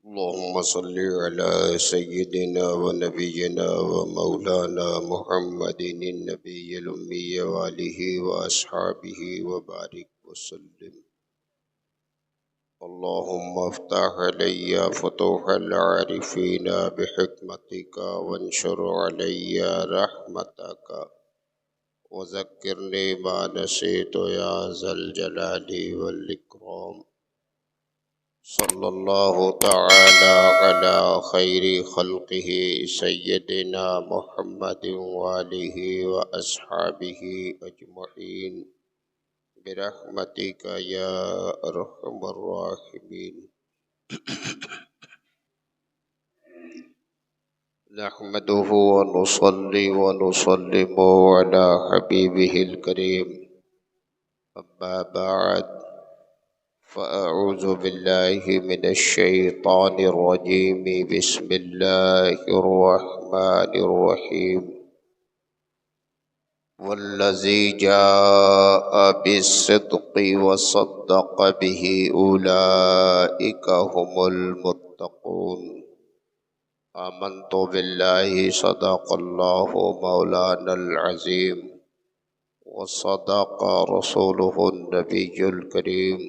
اللهم صل على سيدنا ونبينا ومولانا محمد النبي الأمي وآله وأصحابه وبارك وسلم. اللهم افتح علي فتوح العارفين بحكمتك وانشر علي رحمتك وذكرني ما نسيت يا ذا الجلال والإكرام. صلى الله تعالى على خير خلقه سيدنا محمد وآله وأصحابه أجمعين برحمتك يا أرحم الراحمين. نحمده ونصلي ونسلم على حبيبه الكريم. أما بعد، فأعوذ بالله من الشيطان الرجيم. بسم الله الرحمن الرحيم. والذي جاء بالصدق وصدق به أولئك هم المتقون. آمنت بالله صدق الله مولانا العظيم وصدق رسوله النبي الكريم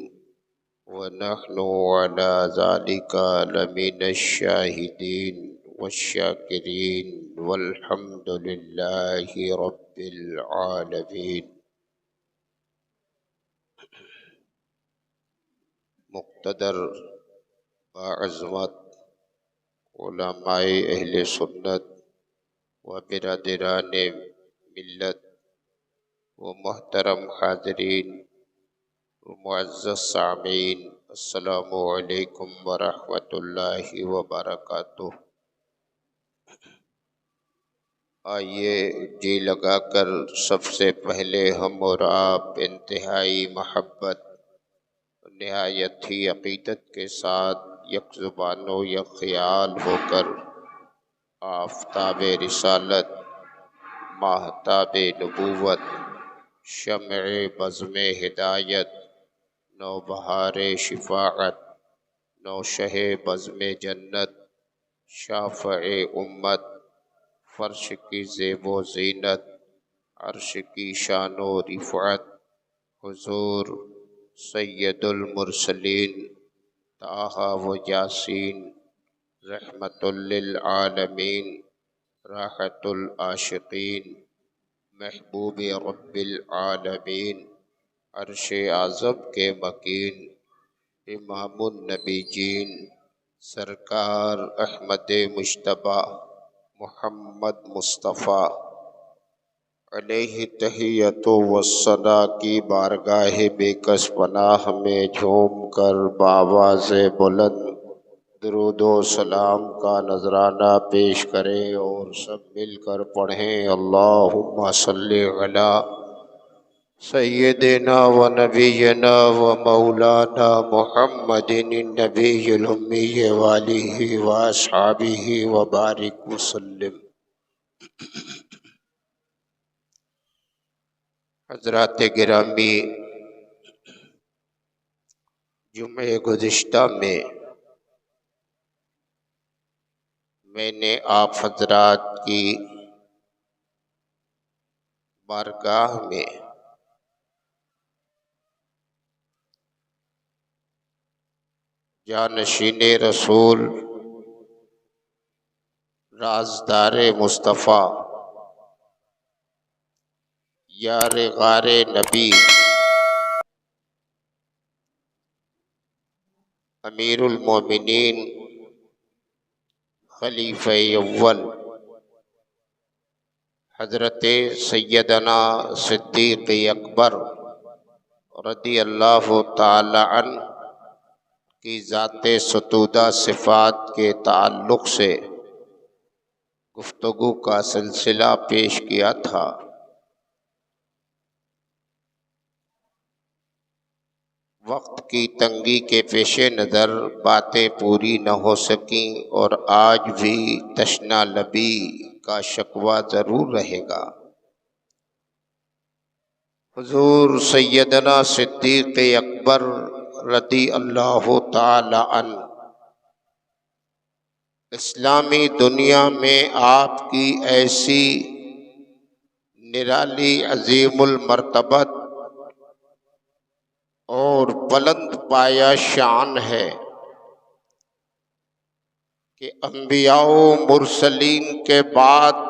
ونحن على ذلك لمن الشاهدين والشاكرين والحمد لله رب العالمين. مقتدر عظمت علماء اہل سنت و برادران ملت و محترم حاضرین معزز سامعین، السلام علیکم ورحمۃ اللہ وبرکاتہ. آئیے جی لگا کر سب سے پہلے ہم اور آپ انتہائی محبت، نہایت ہی عقیدت کے ساتھ یک زبان و یک خیال ہو کر آفتاب رسالت، ماہتاب نبوت، شمع بزم ہدایت، نوبہار شفاعت، نوشہ بزم جنت، شافع امت، فرش کی زیب و زینت، عرش کی شان و رفعت، حضور سید المرسلین طٰہٰ و یاسین، رحمت للعالمین، راحت العاشقین، محبوب رب العالمین، عرش اعظم کے مکین، امام النبیین، سرکار احمد مجتبیٰ محمد مصطفیٰ علیہ تحیۃ والثناء کی بارگاہ بے کس پناہ میں جھوم کر بآواز بلند درود و سلام کا نذرانہ پیش کریں اور سب مل کر پڑھیں. اللہم صلی علی سیدنا و نبینا و مولانا محمد النبی الامی وآلہ و اصحابہ و بارک وسلم. حضرات گرامی، جمعہ گزشتہ میں نے آپ حضرات کی بارگاہ میں جانشین رسول، رازدار مصطفیٰ، یار غار نبی، امیر المومنین، خلیفہ اول حضرت سیدنا صدیق اکبر رضی اللہ تعالی عنہ کی ذات ستودہ صفات کے تعلق سے گفتگو کا سلسلہ پیش کیا تھا. وقت کی تنگی کے پیش نظر باتیں پوری نہ ہو سکیں اور آج بھی تشنا لبی کا شکوہ ضرور رہے گا. حضور سیدنا صدیق اکبر رضی اللہ تعالی عنہ اسلامی دنیا میں آپ کی ایسی نرالی عظیم المرتبت اور بلند پایا شان ہے کہ انبیاء و مرسلین کے بعد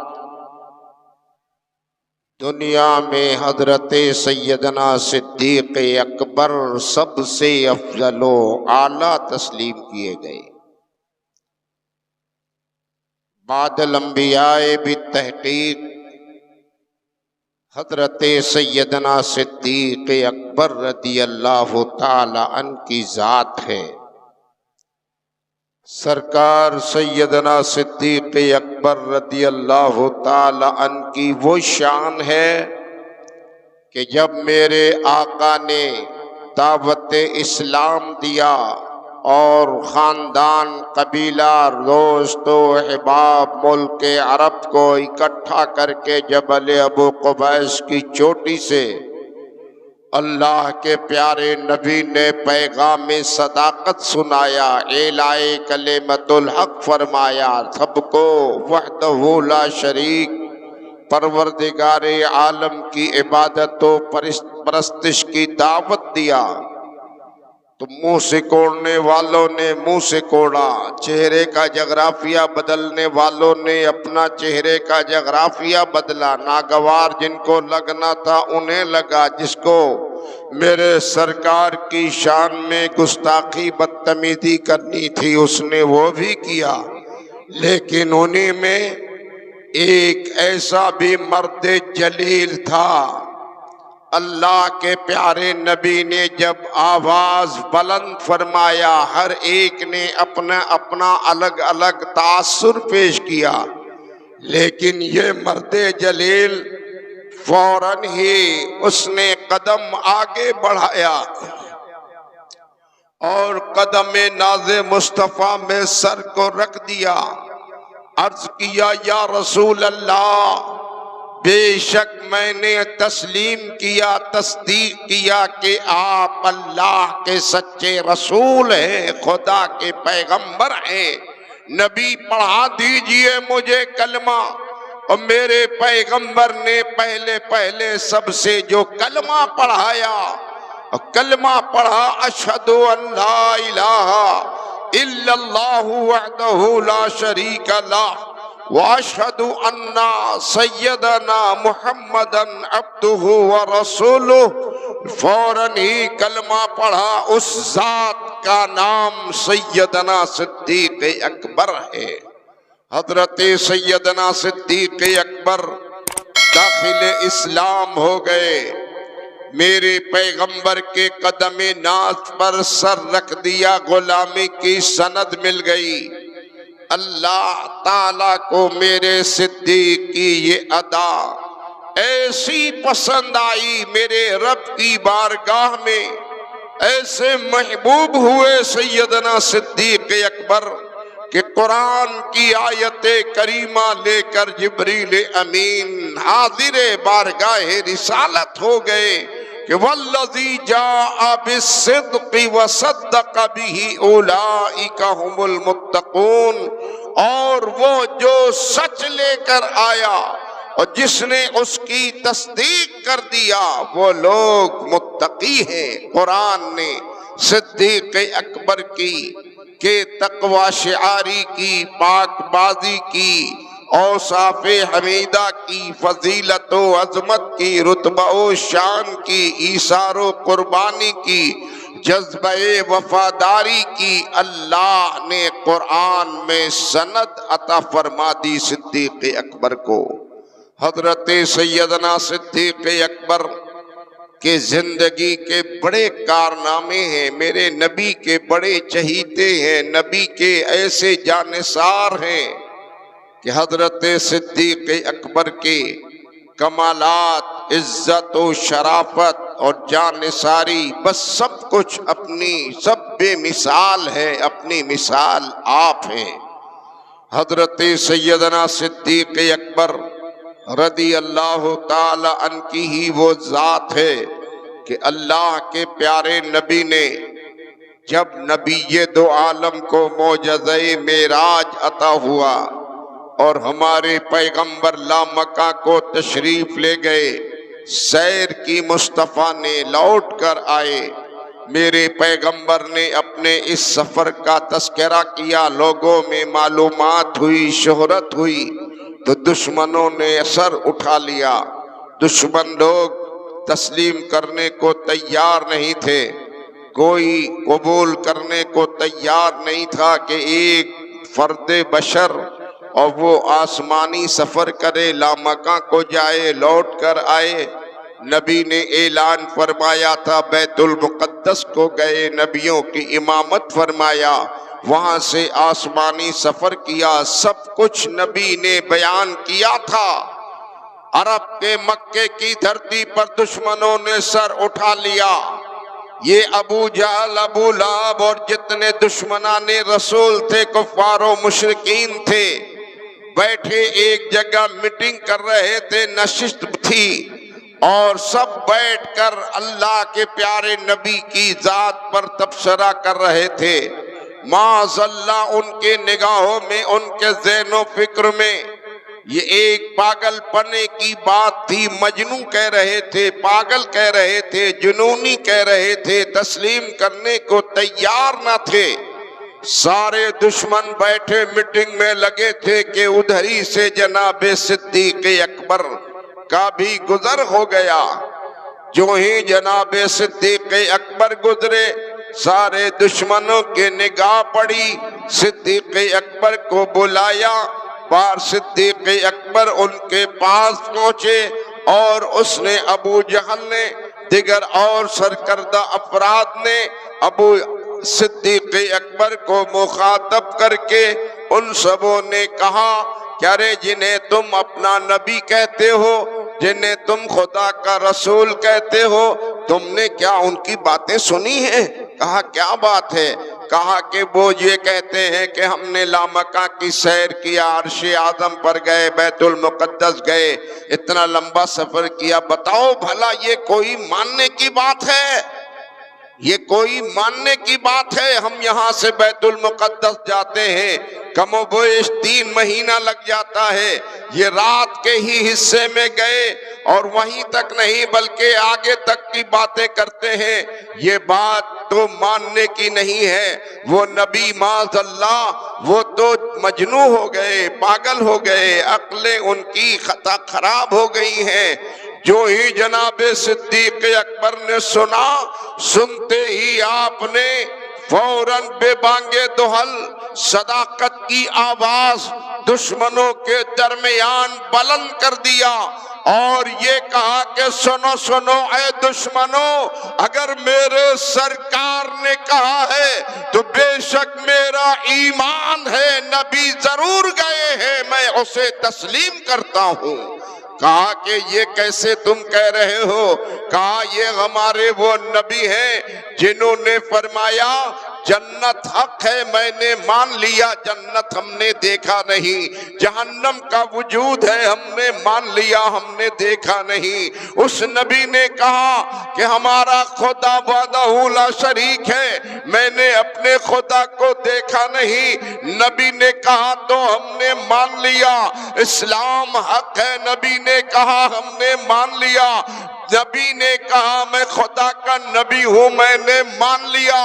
دنیا میں حضرت سیدنا صدیق اکبر سب سے افضل و اعلیٰ تسلیم کیے گئے۔ بعد الانبیاء بالتحقیق حضرت سیدنا صدیق اکبر رضی اللہ تعالی عنہ کی ذات ہے۔ سرکار سیدنا صدیق اکبر رضی اللہ تعالی عنہ کی وہ شان ہے کہ جب میرے آقا نے دعوت اسلام دیا اور خاندان، قبیلہ، دوست و احباب ملک عرب کو اکٹھا کر کے جبل ابو قبیس کی چوٹی سے اللہ کے پیارے نبی نے پیغام صداقت سنایا، اعلائے کلمت الحق فرمایا، سب کو وحدہ لا شریک پروردگار عالم کی عبادت و پرستش کی دعوت دیا، تو منہ سے کوڑنے والوں نے منہ سے کوڑا، چہرے کا جغرافیہ بدلنے والوں نے اپنا چہرے کا جغرافیہ بدلا، ناگوار جن کو لگنا تھا انہیں لگا، جس کو میرے سرکار کی شان میں گستاخی بدتمیزی کرنی تھی اس نے وہ بھی کیا۔ لیکن انہی میں ایک ایسا بھی مرد جلیل تھا، اللہ کے پیارے نبی نے جب آواز بلند فرمایا ہر ایک نے اپنا اپنا الگ الگ تاثر پیش کیا، لیکن یہ مرد جلیل فوراً ہی اس نے قدم آگے بڑھایا اور قدم ناز مصطفیٰ میں سر کو رکھ دیا، عرض کیا یا رسول اللہ، بے شک میں نے تسلیم کیا، تصدیق کیا کہ آپ اللہ کے سچے رسول ہیں، خدا کے پیغمبر ہیں، نبی پڑھا دیجئے مجھے کلمہ۔ اور میرے پیغمبر نے پہلے سب سے جو کلمہ پڑھایا، کلمہ پڑھا اشہد ان لا الہ الا اللہ وحدہ لا شریک لہ واشہد ان سیدنا محمدً عبدہ ورسولہ، فوراً ہی کلمہ پڑھا، اس ذات کا نام سیدنا صدیق اکبر ہے۔ حضرت سیدنا صدیق اکبر داخل اسلام ہو گئے، میرے پیغمبر کے قدم ناز پر سر رکھ دیا، غلامی کی سند مل گئی۔ اللہ تعالیٰ کو میرے صدیق کی یہ ادا ایسی پسند آئی، میرے رب کی بارگاہ میں ایسے محبوب ہوئے سیدنا صدیق اکبر کہ قرآن کی آیت کریمہ لے کر جبریل امین حاضر بارگاہ رسالت ہو گئے کہ والذی جاء بالصدق وصدق به اولئک هم المتقون، اور وہ جو سچ لے کر آیا اور جس نے اس کی تصدیق کر دیا وہ لوگ متقی ہیں۔ قرآن نے صدیق اکبر کی کہ تقوی شعاری کی، پاک بازی کی، اوصاف حمیدہ کی، فضیلت و عظمت کی، رتبہ و شان کی، ایثار و قربانی کی، جذبہ وفاداری کی، اللہ نے قرآن میں سند عطا فرما دی صدیق اکبر کو۔ حضرت سیدنا صدیق اکبر کہ زندگی کے بڑے کارنامے ہیں، میرے نبی کے بڑے چہیتے ہیں، نبی کے ایسے جانثار ہیں کہ حضرت صدیق اکبر کے کمالات، عزت و شرافت اور جانثاری بس سب کچھ اپنی سب بے مثال ہے، اپنی مثال آپ ہیں۔ حضرت سیدنا صدیق اکبر رضی اللہ تعالی عنہ کی ہی وہ ذات ہے کہ اللہ کے پیارے نبی نے جب نبی دو عالم کو معجزہ معراج عطا ہوا اور ہمارے پیغمبر لامکہ کو تشریف لے گئے، سیر کی مصطفیٰ نے لوٹ کر آئے، میرے پیغمبر نے اپنے اس سفر کا تذکرہ کیا، لوگوں میں معلومات ہوئی، شہرت ہوئی، تو دشمنوں نے سر اٹھا لیا۔ دشمن لوگ تسلیم کرنے کو تیار نہیں تھے، کوئی قبول کرنے کو تیار نہیں تھا کہ ایک فرد بشر اور وہ آسمانی سفر کرے، لامکہ کو جائے، لوٹ کر آئے۔ نبی نے اعلان فرمایا تھا، بیت المقدس کو گئے، نبیوں کی امامت فرمایا، وہاں سے آسمانی سفر کیا، سب کچھ نبی نے بیان کیا تھا۔ عرب کے مکے کی دھرتی پر دشمنوں نے سر اٹھا لیا۔ یہ ابو جہل، ابو لہب اور جتنے دشمنان رسول تھے، کفار و مشرکین تھے، بیٹھے ایک جگہ میٹنگ کر رہے تھے، نشست تھی، اور سب بیٹھ کر اللہ کے پیارے نبی کی ذات پر تبصرہ کر رہے تھے۔ معاذ اللہ، ان کے نگاہوں میں، ان کے ذہن و فکر میں یہ ایک پاگل پنے کی بات تھی۔ مجنون کہہ رہے تھے، پاگل کہہ رہے تھے، جنونی کہہ رہے تھے، تسلیم کرنے کو تیار نہ تھے۔ سارے دشمن بیٹھے میٹنگ میں لگے تھے کہ ادھر ہی سے جناب صدیق اکبر کا بھی گزر ہو گیا۔ جو ہی جناب صدیق اکبر گزرے، سارے دشمنوں کے نگاہ پڑی، صدیق اکبر کو بلایا، بار صدیق اکبر ان کے پاس پہنچے، اور اس نے ابو جہل نے، دیگر اور سرکردہ افراد نے ابو صدیق اکبر کو مخاطب کر کے ان سبوں نے کہا کہ ارے جنہیں تم اپنا نبی کہتے ہو، جنہیں تم خدا کا رسول کہتے ہو، تم نے کیا ان کی باتیں سنی ہیں؟ کہا کیا بات ہے؟ کہا کہ وہ یہ کہتے ہیں کہ ہم نے لامکہ کی سیر کیا، عرش اعظم پر گئے، بیت المقدس گئے، اتنا لمبا سفر کیا، بتاؤ بھلا یہ کوئی ماننے کی بات ہے؟ یہ کوئی ماننے کی بات ہے؟ ہم یہاں سے بیت المقدس جاتے ہیں، کم و بیش 3 مہینہ لگ جاتا ہے، یہ رات کے ہی حصے میں گئے، اور وہیں تک نہیں بلکہ آگے تک کی باتیں کرتے ہیں۔ یہ بات تو ماننے کی نہیں ہے۔ وہ نبی معاذ اللہ، وہ تو مجنون ہو گئے، پاگل ہو گئے، عقلیں ان کی خراب ہو گئی ہیں۔ جو ہی جناب صدیق اکبر نے سنا، سنتے ہی آپ نے فوراً بے بانگے دہل صداقت کی آواز دشمنوں کے درمیان بلند کر دیا، اور یہ کہا کہ سنو سنو اے دشمنوں، اگر میرے سرکار نے کہا ہے تو بے شک میرا ایمان ہے، نبی ضرور گئے ہیں، میں اسے تسلیم کرتا ہوں۔ کہا کہ یہ کیسے تم کہہ رہے ہو؟ کہا یہ ہمارے وہ نبی ہیں جنہوں نے فرمایا جنت حق ہے، میں نے مان لیا، جنت ہم نے دیکھا نہیں، جہنم کا وجود ہے، ہم نے مان لیا، ہم نے دیکھا نہیں۔ اس نبی نے کہا کہ ہمارا خدا وحدہ لا شریک ہے، میں نے اپنے خدا کو دیکھا نہیں۔ نبی نے کہا تو ہم نے مان لیا، اسلام حق ہے، نبی نے کہا ہم نے مان لیا۔ نبی نے کہا میں خدا کا نبی ہوں، میں نے مان لیا،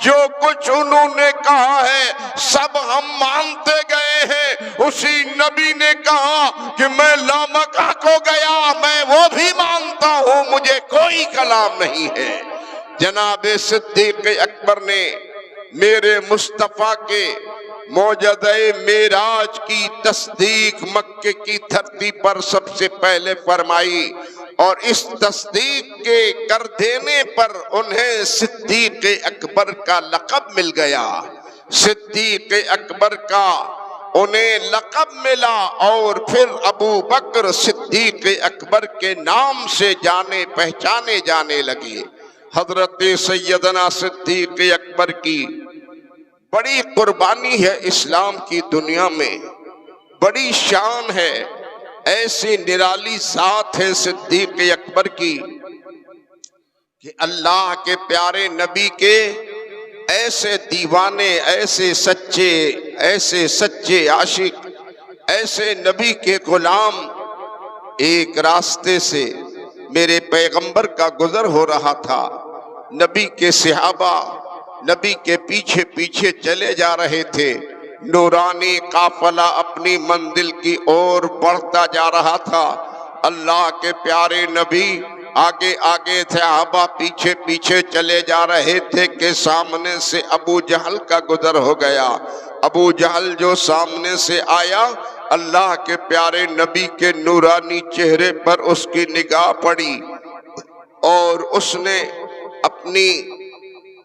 جو کچھ انہوں نے کہا ہے سب ہم مانتے گئے ہیں۔ اسی نبی نے کہا کہ میں لامکہ کو گیا، میں وہ بھی مانتا ہوں، مجھے کوئی کلام نہیں ہے۔ جناب صدیق اکبر نے میرے مصطفیٰ کے معجزہ معراج کی تصدیق مکے کی دھرتی پر سب سے پہلے فرمائی، اور اس تصدیق کے کر دینے پر انہیں صدیق اکبر کا لقب مل گیا۔ صدیق اکبر کا انہیں لقب ملا، اور پھر ابو بکر صدیق اکبر کے نام سے جانے پہچانے جانے لگے۔ حضرت سیدنا صدیق اکبر کی بڑی قربانی ہے اسلام کی دنیا میں، بڑی شان ہے، ایسی نرالی ذات ہے صدیق اکبر کی کہ اللہ کے پیارے نبی کے ایسے دیوانے، ایسے سچے عاشق، ایسے نبی کے غلام، ایک راستے سے میرے پیغمبر کا گزر ہو رہا تھا، نبی کے صحابہ نبی کے پیچھے پیچھے چلے جا رہے تھے، نورانی قافلہ اپنی منزل کی اور بڑھتا جا رہا تھا، اللہ کے پیارے نبی آگے آگے صحابہ پیچھے پیچھے چلے جا رہے تھے کہ سامنے سے ابو جہل کا گزر ہو گیا۔ ابو جہل جو سامنے سے آیا، اللہ کے پیارے نبی کے نورانی چہرے پر اس کی نگاہ پڑی اور اس نے اپنے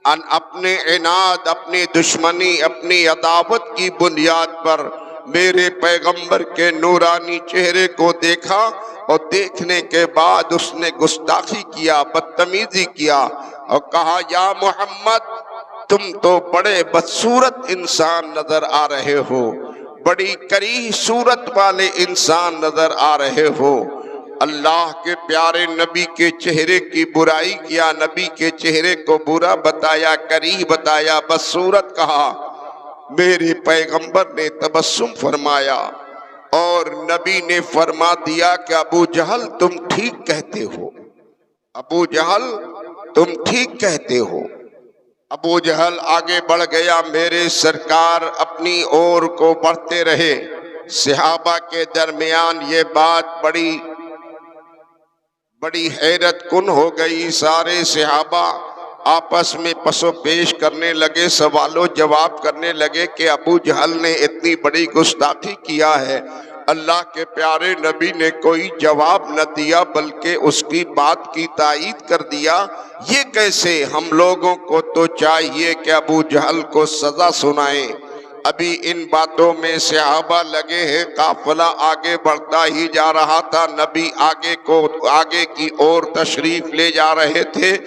عناد، اپنی دشمنی، اپنی عداوت کی بنیاد پر میرے پیغمبر کے نورانی چہرے کو دیکھا، اور دیکھنے کے بعد اس نے گستاخی کیا، بدتمیزی کیا اور کہا یا محمد تم تو بڑے بدصورت انسان نظر آ رہے ہو، بڑی کریہ صورت والے انسان نظر آ رہے ہو۔ اللہ کے پیارے نبی کے چہرے کی برائی کیا، نبی کے چہرے کو برا بتایا، کریہ بتایا، بدصورت کہا۔ میرے پیغمبر نے تبسم فرمایا اور نبی نے فرما دیا کہ ابو جہل تم ٹھیک کہتے ہو، ابو جہل تم ٹھیک کہتے ہو۔ ابو جہل آگے بڑھ گیا، میرے سرکار اپنی اور کو بڑھتے رہے۔ صحابہ کے درمیان یہ بات بڑی حیرت کن ہو گئی۔ سارے صحابہ آپس میں پس و پیش کرنے لگے، سوال و جواب کرنے لگے کہ ابو جہل نے اتنی بڑی گستاخی کیا ہے، اللہ کے پیارے نبی نے کوئی جواب نہ دیا بلکہ اس کی بات کی تائید کر دیا، یہ کیسے؟ ہم لوگوں کو تو چاہیے کہ ابو جہل کو سزا سنائیں۔ ابھی ان باتوں میں صحابہ لگے ہیں، قافلہ آگے بڑھتا ہی جا رہا تھا، نبی آگے کی اور تشریف لے جا رہے تھے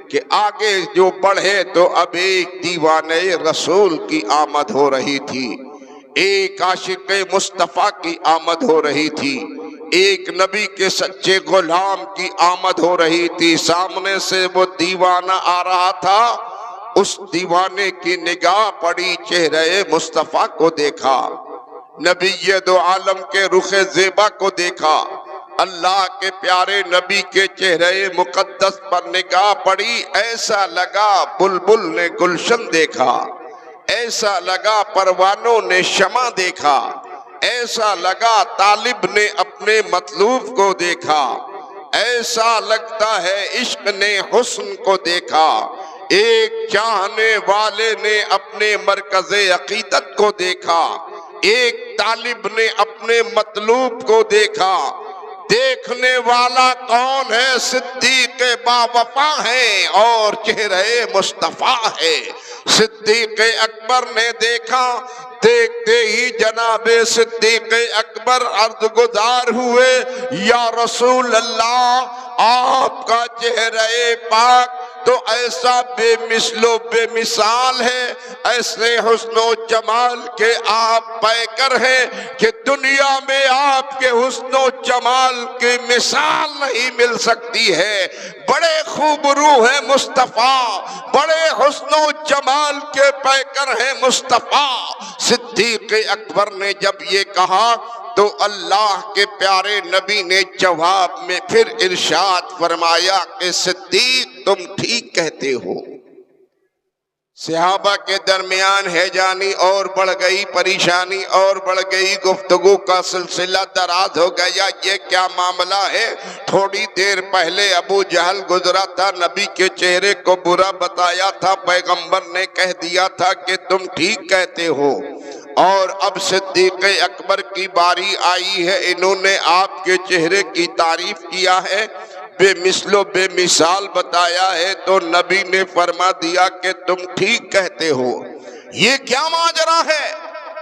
کہ آگے جو بڑھے تو اب ایک دیوانے رسول کی آمد ہو رہی تھی، ایک عاشق مصطفیٰ کی آمد ہو رہی تھی، ایک نبی کے سچے غلام کی آمد ہو رہی تھی۔ سامنے سے وہ دیوانہ آ رہا تھا، اس دیوانے کی نگاہ پڑی، چہرے مصطفیٰ کو دیکھا، نبی دو عالم کے رخ زیبا کو دیکھا، اللہ کے پیارے نبی کے چہرے مقدس پر نگاہ پڑی، ایسا لگا بلبل نے گلشن دیکھا، ایسا لگا پروانوں نے شمع دیکھا، ایسا لگا طالب نے اپنے مطلوب کو دیکھا، ایسا لگتا ہے عشق نے حسن کو دیکھا، ایک چاہنے والے نے اپنے مرکز عقیدت کو دیکھا، ایک طالب نے اپنے مطلوب کو دیکھا۔ دیکھنے والا کون ہے؟ صدیق با وفا ہے اور چہرے مصطفیٰ ہے۔ صدیق اکبر نے دیکھا، دیکھتے ہی جناب صدیق اکبر عرض گزار ہوئے، یا رسول اللہ آپ کا چہرے پاک تو ایسا بے مثل و بے مثال ہے، ایسے حسن و جمال کے آپ پیکر ہیں کہ دنیا میں آپ کے حسن و جمال کی مثال نہیں مل سکتی ہے۔ بڑے خوبرو ہیں مصطفیٰ، بڑے حسن و جمال کے پیکر ہیں مصطفیٰ۔ صدیق اکبر نے جب یہ کہا تو اللہ کے پیارے نبی نے جواب میں پھر ارشاد فرمایا کہ صدیق تم ٹھیک کہتے ہو۔ صحابہ کے درمیان ہیجانی اور بڑھ گئی، پریشانی اور بڑھ گئی، گفتگو کا سلسلہ دراز ہو گیا۔ یہ کیا معاملہ ہے؟ تھوڑی دیر پہلے ابو جہل گزرا تھا، نبی کے چہرے کو برا بتایا تھا، پیغمبر نے کہہ دیا تھا کہ تم ٹھیک کہتے ہو، اور اب صدیق اکبر کی باری آئی ہے، انہوں نے آپ کے چہرے کی تعریف کیا ہے، بے مثل و بے مثال بتایا ہے، تو نبی نے فرما دیا کہ تم ٹھیک کہتے ہو۔ یہ کیا ماجرا ہے؟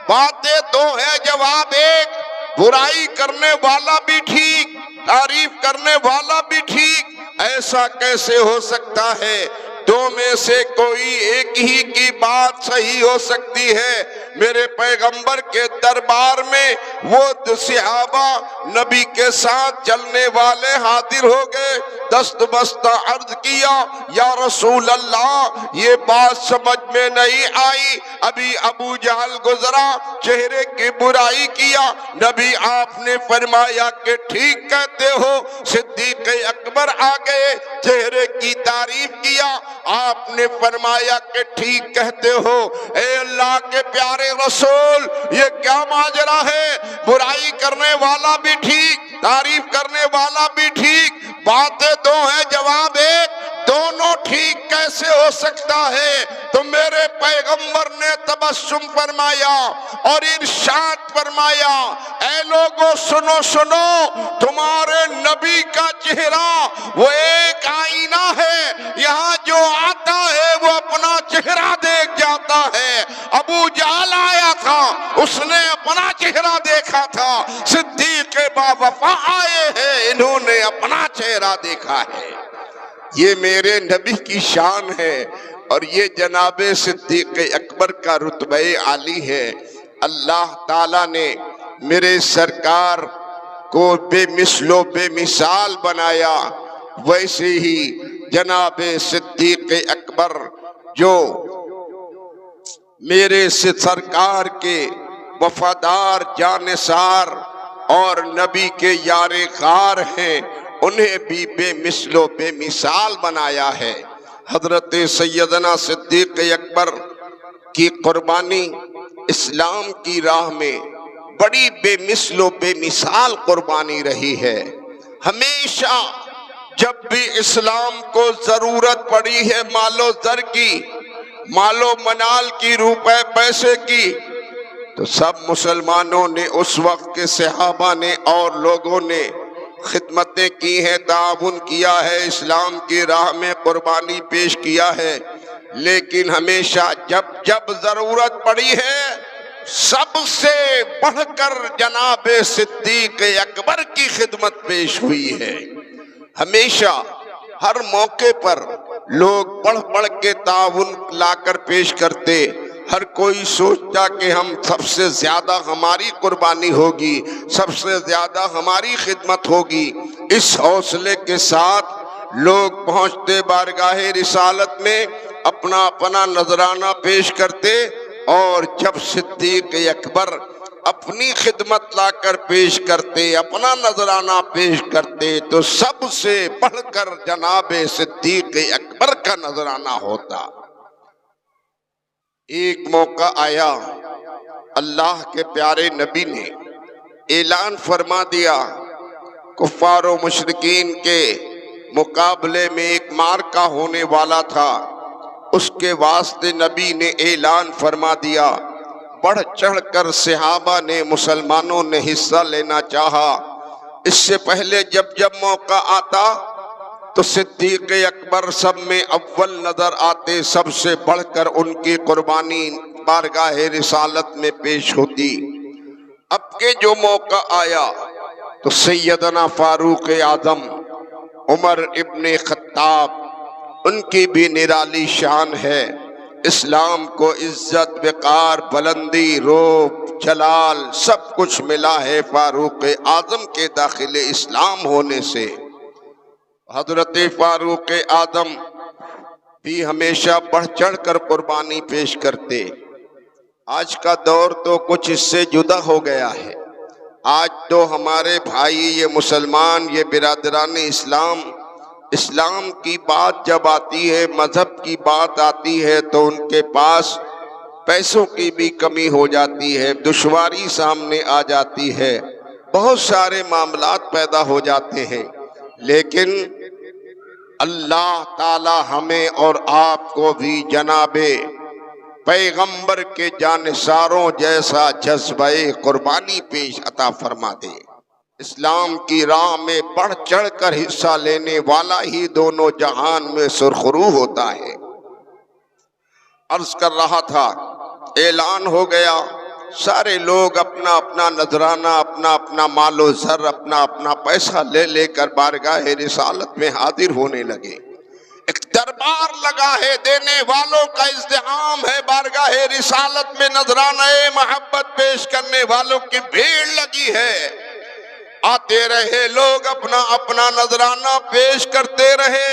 باتیں دو ہیں، جواب ایک۔ برائی کرنے والا بھی ٹھیک، تعریف کرنے والا بھی ٹھیک، ایسا کیسے ہو سکتا ہے؟ دو میں سے کوئی ایک ہی کی بات صحیح ہو سکتی ہے۔ میرے پیغمبر کے دربار میں وہ صحابہ نبی کے ساتھ چلنے والے حاضر ہو گئے، دست بستہ عرض کیا یا رسول اللہ یہ بات سمجھ میں نہیں آئی، ابھی ابو جہل گزرا، چہرے کی برائی کیا، نبی آپ نے فرمایا کہ ٹھیک کہتے ہو۔ صدیق اکبر آ گئے، چہرے کی تعریف کیا، آپ نے فرمایا کہ ٹھیک کہتے ہو۔ اے اللہ کے پیارے رسول، یہ کیا ماجرا ہے؟ برائی کرنے والا بھی ٹھیک، تعریف کرنے والا بھی ٹھیک، باتیں دو ہیں جواب ایک، دونوں ٹھیک کیسے ہو سکتا ہے؟ تو میرے پیغمبر نے تبسم فرمایا اور ارشاد فرمایا، اے لوگو سنو سنو، تمہارے نبی کا چہرہ وہ ایک آئینہ ہے، یہاں جو آتا ہے وہ اپنا چہرہ دیکھ جاتا ہے۔ ابو جہل آیا تھا، اس نے اپنا چہرہ دیکھا تھا، صدیق باوفا آئے ہیں، انہوں نے اپنا چہرہ دیکھا ہے۔ یہ میرے نبی کی شان ہے اور یہ جناب صدیق اکبر کا رتبہ عالی ہے۔ اللہ تعالیٰ نے میرے سرکار کو بے مثل و بے مثال بنایا، ویسے ہی جناب صدیق اکبر جو میرے سرکار کے وفادار جانثار اور نبی کے یار غار ہیں، انہیں بھی بے مثل و بے مثال بنایا ہے۔ حضرت سیدنا صدیق اکبر کی قربانی اسلام کی راہ میں بڑی بے مثل و بے مثال قربانی رہی ہے۔ ہمیشہ جب بھی اسلام کو ضرورت پڑی ہے مال و زر کی، مال و منال کی، روپے پیسے کی، تو سب مسلمانوں نے اس وقت کے صحابہ نے اور لوگوں نے خدمتیں کی ہیں، تعاون کیا ہے، اسلام کی راہ میں قربانی پیش کیا ہے، لیکن ہمیشہ جب ضرورت پڑی ہے سب سے بڑھ کر جناب صدیق اکبر کی خدمت پیش ہوئی ہے۔ ہمیشہ ہر موقع پر لوگ بڑھ بڑھ کے تعاون لا کر پیش کرتے، ہر کوئی سوچتا کہ ہم سب سے زیادہ ہماری قربانی ہوگی، سب سے زیادہ ہماری خدمت ہوگی۔ اس حوصلے کے ساتھ لوگ پہنچتے بارگاہ رسالت میں، اپنا اپنا نذرانہ پیش کرتے، اور جب صدیق اکبر اپنی خدمت لا کر پیش کرتے، اپنا نذرانہ پیش کرتے، تو سب سے بڑھ کر جناب صدیق اکبر کا نذرانہ ہوتا۔ ایک موقع آیا، اللہ کے پیارے نبی نے اعلان فرما دیا، کفار و مشرکین کے مقابلے میں ایک معرکہ ہونے والا تھا، اس کے واسطے نبی نے اعلان فرما دیا۔ بڑھ چڑھ کر صحابہ نے، مسلمانوں نے حصہ لینا چاہا۔ اس سے پہلے جب موقع آتا تو صدیق اکبر سب میں اول نظر آتے، سب سے بڑھ کر ان کی قربانی بارگاہ رسالت میں پیش ہوتی۔ اب کے جو موقع آیا تو سیدنا فاروق اعظم عمر ابن خطاب، ان کی بھی نرالی شان ہے۔ اسلام کو عزت، وقار، بلندی، روب، جلال سب کچھ ملا ہے فاروق اعظم کے داخل اسلام ہونے سے۔ حضرت فاروق اعظم بھی ہمیشہ بڑھ چڑھ کر قربانی پیش کرتے۔ آج کا دور تو کچھ اس سے جدا ہو گیا ہے۔ آج تو ہمارے بھائی، یہ مسلمان، یہ برادران اسلام کی بات جب آتی ہے، مذہب کی بات آتی ہے، تو ان کے پاس پیسوں کی بھی کمی ہو جاتی ہے، دشواری سامنے آ جاتی ہے، بہت سارے معاملات پیدا ہو جاتے ہیں۔ لیکن اللہ تعالی ہمیں اور آپ کو بھی جناب پیغمبر کے جانثاروں جیسا جذبہ قربانی پیش عطا فرما دے۔ اسلام کی راہ میں بڑھ چڑھ کر حصہ لینے والا ہی دونوں جہان میں سرخرو ہوتا ہے۔ عرض کر رہا تھا، اعلان ہو گیا، سارے لوگ اپنا اپنا نذرانہ، اپنا اپنا مال و زر، اپنا اپنا پیسہ لے لے کر بارگاہ رسالت میں حاضر ہونے لگے۔ ایک دربار لگا ہے، دینے والوں کا ازدحام ہے، بارگاہ رسالت میں نذرانہ محبت پیش کرنے والوں کی بھیڑ لگی ہے۔ آتے رہے لوگ، اپنا اپنا نذرانہ پیش کرتے رہے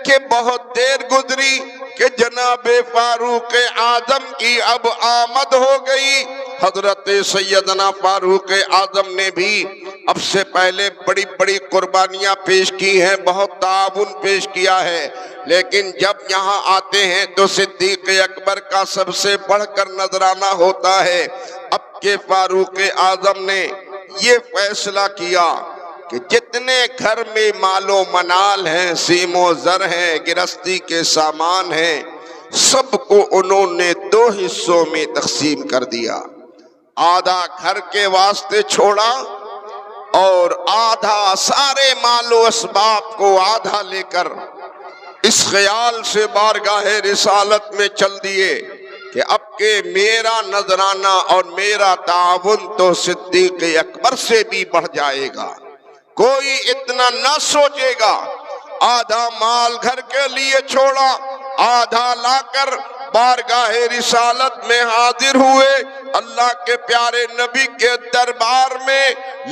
کہ بہت دیر گزری کہ جناب فاروق اعظم کی اب آمد ہو گئی۔ حضرت سیدنا فاروق اعظم نے بھی اب سے پہلے بڑی بڑی قربانیاں پیش کی ہیں، بہت تعاون پیش کیا ہے، لیکن جب یہاں آتے ہیں تو صدیق اکبر کا سب سے بڑھ کر نذرانہ ہوتا ہے۔ اب کے فاروق اعظم نے یہ فیصلہ کیا کہ جتنے گھر میں مال و منال ہیں، سیم و زر ہیں، گرہستی کے سامان ہیں، سب کو انہوں نے 2 حصوں میں تقسیم کر دیا۔ آدھا گھر کے واسطے چھوڑا اور آدھا سارے مال و اسباب کو آدھا لے کر اس خیال سے بارگاہ رسالت میں چل دیے کہ اب کہ میرا نذرانہ اور میرا تعاون تو صدیق اکبر سے بھی بڑھ جائے گا، کوئی اتنا نہ سوچے گا۔ آدھا مال گھر کے لیے چھوڑا، آدھا لا کر بارگاہ رسالت میں حاضر ہوئے، اللہ کے پیارے نبی کے دربار میں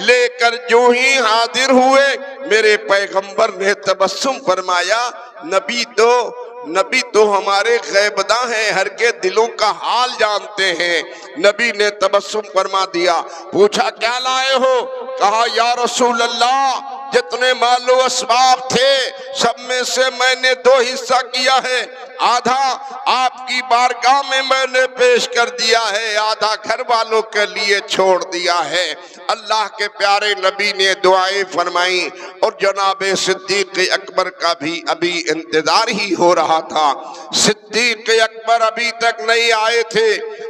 لے کر جو ہی حاضر ہوئے، میرے پیغمبر نے تبسم فرمایا، نبی تو ہمارے غیبداں ہیں، ہر کے دلوں کا حال جانتے ہیں۔ نبی نے تبسم فرما دیا، پوچھا کیا لائے ہو؟ کہا یا رسول اللہ، جتنے مال و اسباب تھے سب میں سے میں نے 2 حصہ کیا ہے، آدھا آپ کی بارگاہ میں نے پیش کر دیا ہے، آدھا گھر والوں کے لیے چھوڑ دیا ہے۔ اللہ کے پیارے نبی نے دعائیں فرمائیں اور جناب صدیق اکبر کا بھی ابھی انتظار ہی ہو رہا تھا۔ صدیق اکبر ابھی تک نہیں آئے تھے،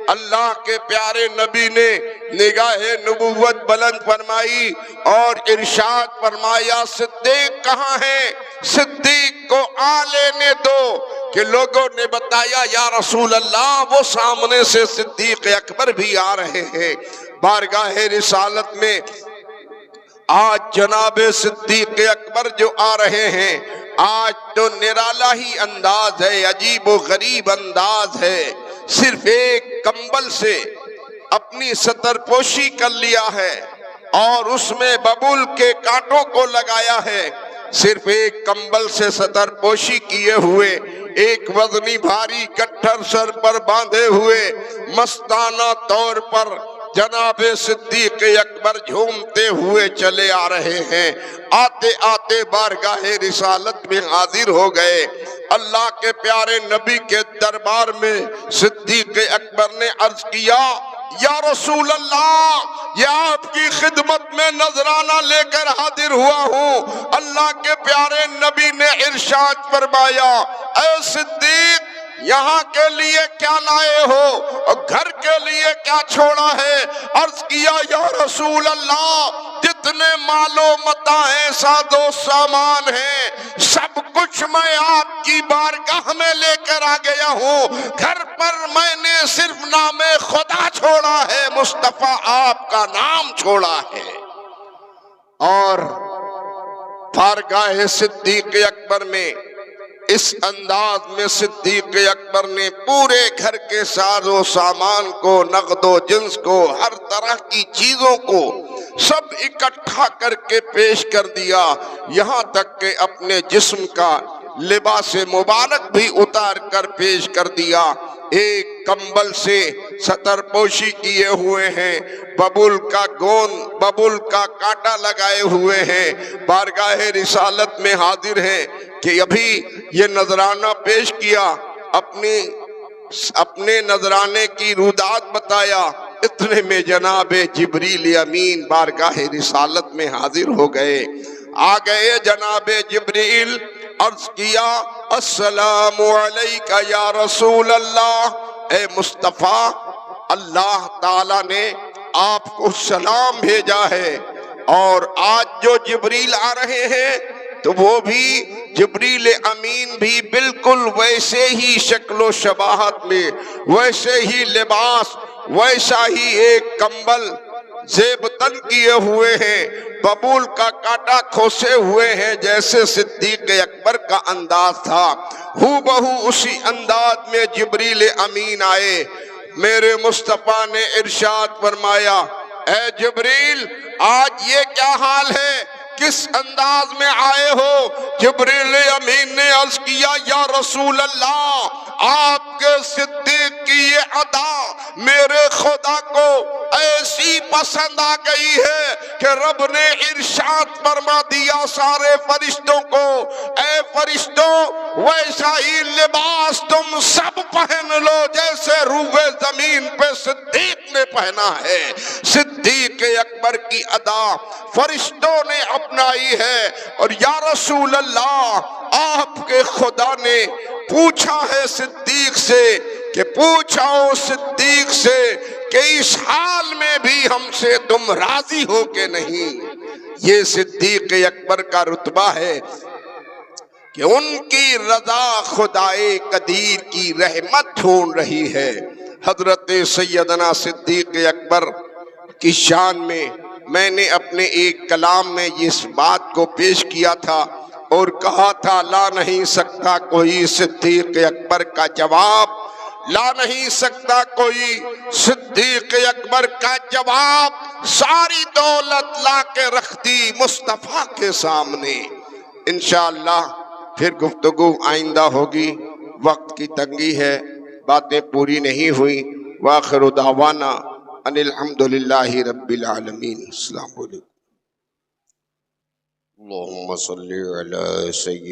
اللہ کے پیارے نبی نے نگاہ نبوت بلند فرمائی اور ارشاد فرمایا، صدیق کہاں ہے؟ صدیق کو آ لینے دو۔ کہ لوگوں نے بتایا یا رسول اللہ وہ سامنے سے صدیق اکبر بھی آ رہے ہیں۔ بارگاہ رسالت میں آج جناب صدیق اکبر جو آ رہے ہیں، آج تو نرالا ہی انداز ہے، عجیب و غریب انداز ہے۔ صرف ایک کمبل سے اپنی ستر پوشی کر لیا ہے اور اس میں ببول کے کانٹوں کو لگایا ہے، صرف ایک کمبل سے ستر پوشی کیے ہوئے، ایک وزنی بھاری کٹھر سر پر باندھے ہوئے، مستانہ طور پر جناب صدیق اکبر جھومتے ہوئے چلے آ رہے ہیں۔ آتے آتے بارگاہ رسالت میں حاضر ہو گئے۔ اللہ کے پیارے نبی کے دربار میں صدیق اکبر نے عرض کیا، یا رسول اللہ، یہ آپ کی خدمت میں نذرانہ لے کر حاضر ہوا ہوں۔ اللہ کے پیارے نبی نے ارشاد فرمایا، اے صدیق، یہاں کے لیے کیا لائے ہو اور گھر کے لیے کیا چھوڑا ہے؟ عرض کیا، یا رسول اللہ، جتنے مال و متاع ہیں، ساز و سامان ہیں، سب کچھ میں آپ کی بارگاہ میں لے کر آ گیا ہوں، گھر پر میں نے صرف نام خدا چھوڑا ہے، مصطفیٰ آپ کا نام چھوڑا ہے۔ اور بارگاہ صدیق اکبر میں اس انداز میں صدیق اکبر نے پورے گھر کے ساز و سامان کو، نقد و جنس کو، ہر طرح کی چیزوں کو سب اکٹھا کر کے پیش کر دیا، یہاں تک کہ اپنے جسم کا لباس مبارک بھی اتار کر پیش کر دیا۔ ایک کمبل سے ستر پوشی کیے ہوئے ہیں، ببول کا گوند، ببول کا کانٹا لگائے ہوئے ہیں، بارگاہ رسالت میں حاضر ہیں کہ ابھی یہ نذرانہ پیش کیا، اپنے نذرانے کی رودات بتایا، اتنے میں جناب جبریل امین بارگاہ رسالت میں حاضر ہو گئے۔ آ گئے جناب جبریل، عرض کیا، السلام علیکہ یا رسول اللہ، اے مصطفیٰ، اللہ تعالیٰ نے آپ کو سلام بھیجا ہے، اور آج جو جبریل آ رہے ہیں تو وہ بھی جبریل امین بھی بالکل ویسے ہی شکل و شباہت میں، ویسے ہی لباس، ویسا ہی ایک کمبل زیب تن کیے ہوئے ہیں، ببول کا کانٹا کھوسے ہوئے ہیں، جیسے صدیق اکبر کا انداز تھا ہو بہو اسی انداز میں جبریل امین آئے۔ میرے مصطفیٰ نے ارشاد فرمایا اے جبریل آج یہ کیا حال ہے، کس انداز میں آئے ہو؟ جبریل امین نے عرض کیا یا رسول اللہ آپ کے صدیق کی یہ ادا میرے خدا کو ایسی پسند آ گئی ہے کہ رب نے ارشاد فرما دیا سارے فرشتوں کو اے فرشتوں ویسا ہی لباس تم سب پہن لو جیسے روح زمین پہ صدیق نے پہنا ہے۔ صدیق اکبر کی ادا فرشتوں نے اپنائی ہے، اور یا رسول اللہ آپ کے خدا نے پوچھا ہے صدیق سے کہ پوچھاؤ صدیق سے کہ اس حال میں بھی ہم سے تم راضی ہو کہ نہیں۔ یہ صدیق اکبر کا رتبہ ہے کہ ان کی رضا خدائے قدیر کی رحمت ڈھونڈ رہی ہے۔ حضرت سیدنا صدیق اکبر کی شان میں نے اپنے ایک کلام میں اس بات کو پیش کیا تھا اور کہا تھا لا نہیں سکتا کوئی صدیق اکبر کا جواب، لا نہیں سکتا کوئی صدیق اکبر کا جواب، ساری دولت لا کے رکھ دی مصطفیٰ کے سامنے۔ انشاءاللہ پھر گفتگو آئندہ ہوگی، وقت کی تنگی ہے، باتیں پوری نہیں ہوئی۔ وآخر دعوانا ان الحمدللہ رب العالمین۔ السلام علیکم۔ اللہم صلی علی سید